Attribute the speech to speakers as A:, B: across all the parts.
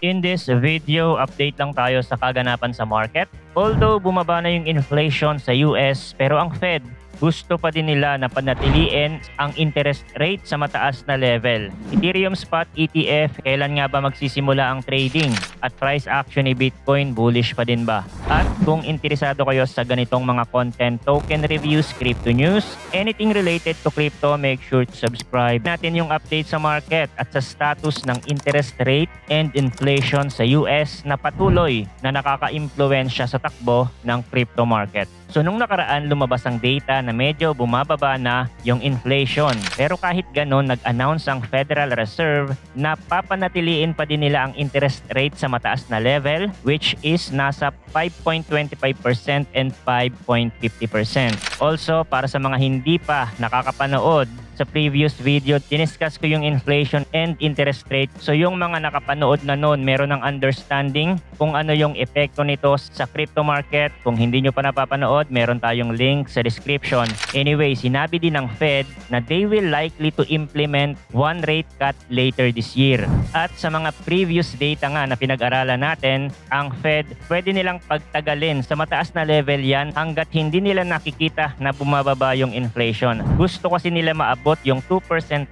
A: In this video, update lang tayo sa kaganapan sa market. Although bumaba na yung inflation sa US, pero ang Fed gusto pa din nila na panatiliin ang interest rate sa mataas na level. Ethereum Spot ETF, kailan nga ba magsisimula ang trading? At price action ni Bitcoin, bullish pa din ba? At kung interesado kayo sa ganitong mga content, token reviews, crypto news, anything related to crypto, make sure to subscribe. Natin yung update sa market at sa status ng interest rate and inflation sa US na patuloy na nakaka-impluwensya sa takbo ng crypto market. So nung nakaraan, lumabas ang data na medyo bumababa na yung inflation. Pero kahit ganon, nag-announce ang Federal Reserve na papanatiliin pa din nila ang interest rate sa mataas na level, which is nasa 5.25% and 5.50%. Also, para sa mga hindi pa nakakapanood, sa previous video, diniscuss ko yung inflation and interest rate. So yung mga nakapanood na noon, meron ng understanding kung ano yung epekto nito sa crypto market. Kung hindi nyo pa napapanood, meron tayong link sa description. Anyway, sinabi din ng Fed na they will likely to implement one rate cut later this year. At sa mga previous data nga na pinag-aralan natin, ang Fed pwede nilang pagtagalin sa mataas na level yan hanggat hindi nila nakikita na bumababa yung inflation. Gusto kasi nila maabot yung 2%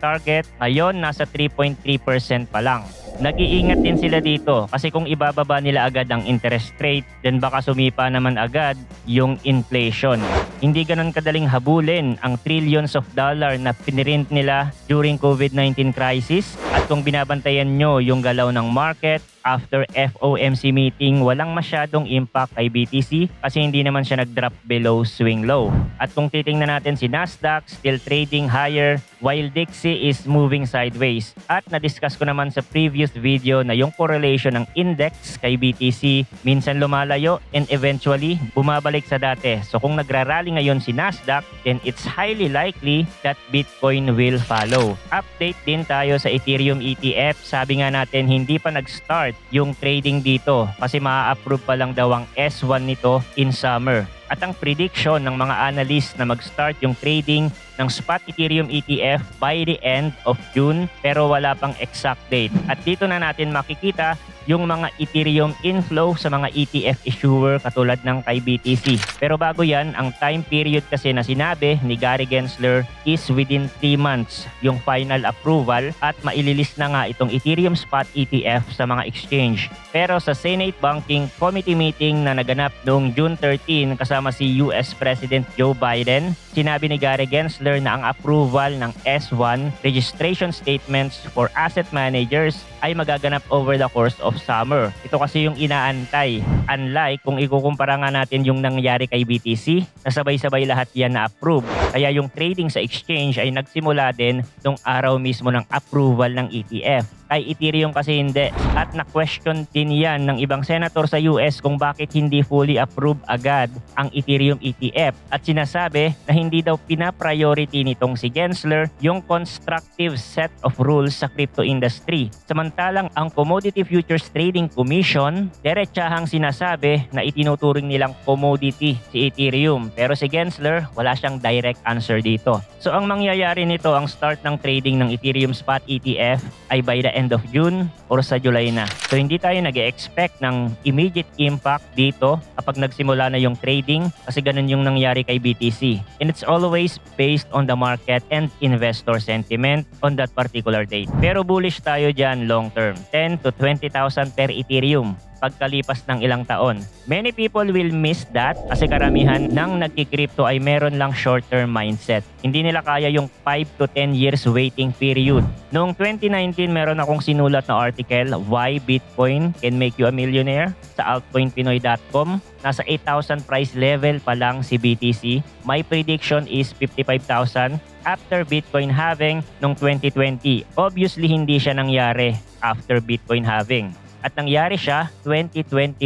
A: target, ngayon nasa 3.3% pa lang. Nag-iingat din sila dito kasi kung ibababa nila agad ang interest rate, then baka sumipa naman agad yung inflation. Hindi ganun kadaling habulin ang trillions of dollar na pinirint nila during COVID-19 crisis. At kung binabantayan nyo yung galaw ng market, after FOMC meeting, walang masyadong impact kay BTC kasi hindi naman siya nag-drop below swing low. At kung titingnan natin si Nasdaq, still trading higher while Dixie is moving sideways. At na-discuss ko naman sa previous video na yung correlation ng index kay BTC minsan lumalayo and eventually bumabalik sa dati. So kung nagrarally ngayon si Nasdaq, then it's highly likely that Bitcoin will follow. Update din tayo sa Ethereum ETF. Sabi nga natin hindi pa nag-start yung trading dito kasi maa-approve pa lang daw ang S1 nito in summer. At ang prediction ng mga analyst na mag-start yung trading ng spot Ethereum ETF by the end of June pero wala pang exact date. At dito na natin makikita yung mga Ethereum inflow sa mga ETF issuer katulad ng kay BTC. Pero bago yan, ang time period kasi na sinabi ni Gary Gensler is within 3 months yung final approval at maililis na nga itong Ethereum Spot ETF sa mga exchange. Pero sa Senate Banking Committee meeting na naganap noong June 13 kasama si US President Joe Biden, sinabi ni Gary Gensler na ang approval ng S1 registration statements for asset managers ay magaganap over the course of summer. Ito kasi yung inaantay. Unlike kung ikukumpara nga natin yung nangyari kay BTC, na sabay-sabay lahat yan na approve. Kaya yung trading sa exchange ay nagsimula din nung araw mismo ng approval ng ETF. Kay Ethereum kasi hindi. At na-question din yan ng ibang senator sa US kung bakit hindi fully approve agad ang Ethereum ETF. At sinasabi na hindi daw pina-priority nitong si Gensler yung constructive set of rules sa crypto industry. Samantalang ang Commodity Futures Trading Commission, diretsahang sinasabi na itinuturing nilang commodity si Ethereum. Pero si Gensler, wala siyang direct answer dito. So ang mangyayari nito, ang start ng trading ng Ethereum Spot ETF ay by the end of June or sa July na. So hindi tayo nag-expect ng immediate impact dito kapag nagsimula na yung trading kasi ganun yung nangyari kay BTC. And it's always based on the market and investor sentiment on that particular date. Pero bullish tayo dyan long term. 10 to 20,000 per Ethereum pagkalipas ng ilang taon. Many people will miss that kasi karamihan ng nagki-crypto ay meron lang short-term mindset. Hindi nila kaya yung 5 to 10 years waiting period. Noong 2019, meron akong sinulat na article, Why Bitcoin Can Make You a Millionaire sa altcoinpinoy.com. Nasa 8,000 price level pa lang si BTC. My prediction is 55,000 after Bitcoin halving noong 2020. Obviously, hindi siya nangyari after Bitcoin halving. At nangyari siya 2021.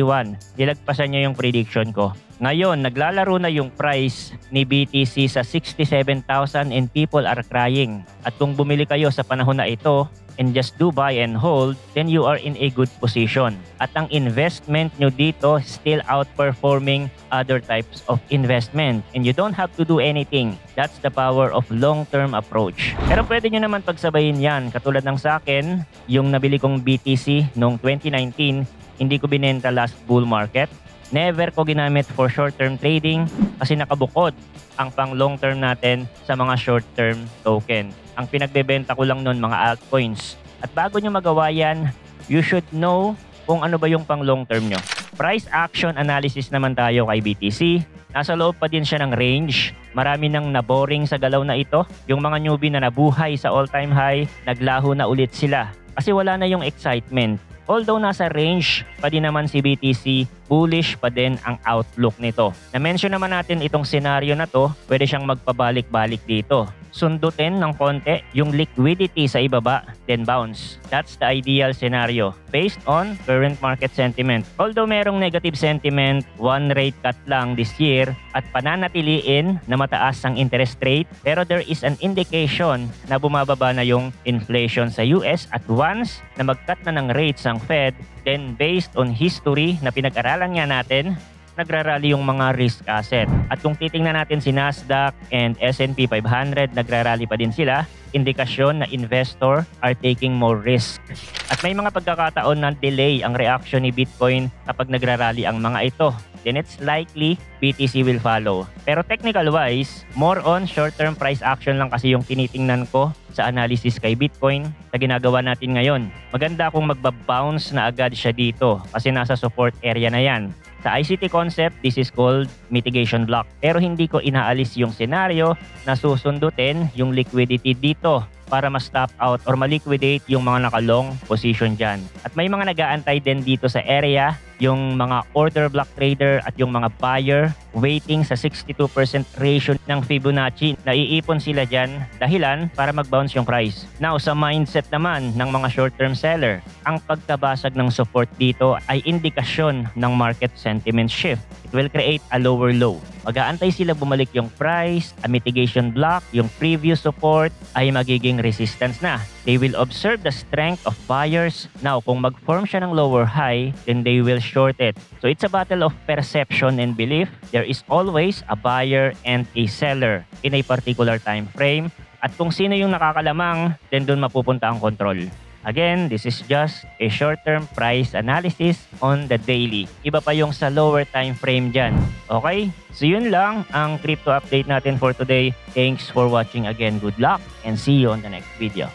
A: Nilagpasan niya yung prediction ko. Ngayon, naglalaro na yung price ni BTC sa 67,000 and people are crying. At kung bumili kayo sa panahon na ito, and just do buy and hold, then you are in a good position. At ang investment nyo dito still outperforming other types of investment and you don't have to do anything. That's the power of long-term approach. Pero pwede nyo naman pagsabayin yan. Katulad ng sa akin, yung nabili kong BTC noong 2019, hindi ko binenta last bull market. Never ko ginamit for short-term trading kasi nakabukod ang pang long-term natin sa mga short-term token. Ang pinagbebenta ko lang nun mga altcoins. At bago nyo magawa yan, you should know kung ano ba yung pang long-term nyo. Price action analysis naman tayo kay BTC. Nasa loob pa din siya ng range. Marami nang naboring sa galaw na ito. Yung mga newbie na nabuhay sa all-time high, naglaho na ulit sila. Kasi wala na yung excitement. Although nasa range pa din naman si BTC, bullish pa din ang outlook nito. Na-mention naman natin itong scenario na to, pwede siyang magpabalik-balik dito. Sundutin ng konti yung liquidity sa ibaba, then bounce. That's the ideal scenario based on current market sentiment. Although merong negative sentiment, one rate cut lang this year at pananatiliin na mataas ang interest rate, pero there is an indication na bumababa na yung inflation sa US at once na mag-cut na ng rates ang Fed, then based on history na pinag-aralan nga natin, nagrarally yung mga risk asset. At kung titingnan natin si Nasdaq and S&P 500, nagrarally pa din sila. Indikasyon na investor are taking more risk. At may mga pagkakataon na delay ang reaction ni Bitcoin kapag nagrarally ang mga ito. Then it's likely BTC will follow. Pero technical wise, more on short-term price action lang kasi yung tinitingnan ko sa analysis kay Bitcoin sa ginagawa natin ngayon. Maganda kung magbabounce na agad siya dito kasi nasa support area na yan. Sa ICT concept, this is called mitigation block. Pero hindi ko inaalis yung scenario na susundutin yung liquidity dito para ma-stop out or ma-liquidate yung mga naka-long position dyan. At may mga nag-aantay din dito sa area, yung mga order block trader at yung mga buyer waiting sa 62% ratio ng Fibonacci. Naiipon sila dyan dahilan para mag-bounce yung price. Now, sa mindset naman ng mga short-term seller, ang pagkabasag ng support dito ay indikasyon ng market sentiment shift. It will create a lower low. Mag-aantay sila bumalik yung price, a mitigation block, yung previous support ay magiging resistance na. They will observe the strength of buyers. Now, kung mag-form siya ng lower high, then they will short it. So, it's a battle of perception and belief. There is always a buyer and a seller in a particular time frame. At kung sino yung nakakalamang, then doon mapupunta ang control. Again, this is just a short-term price analysis on the daily. Iba pa yung sa lower time frame dyan. Okay? So yun lang ang crypto update natin for today. Thanks for watching again. Good luck and see you on the next video.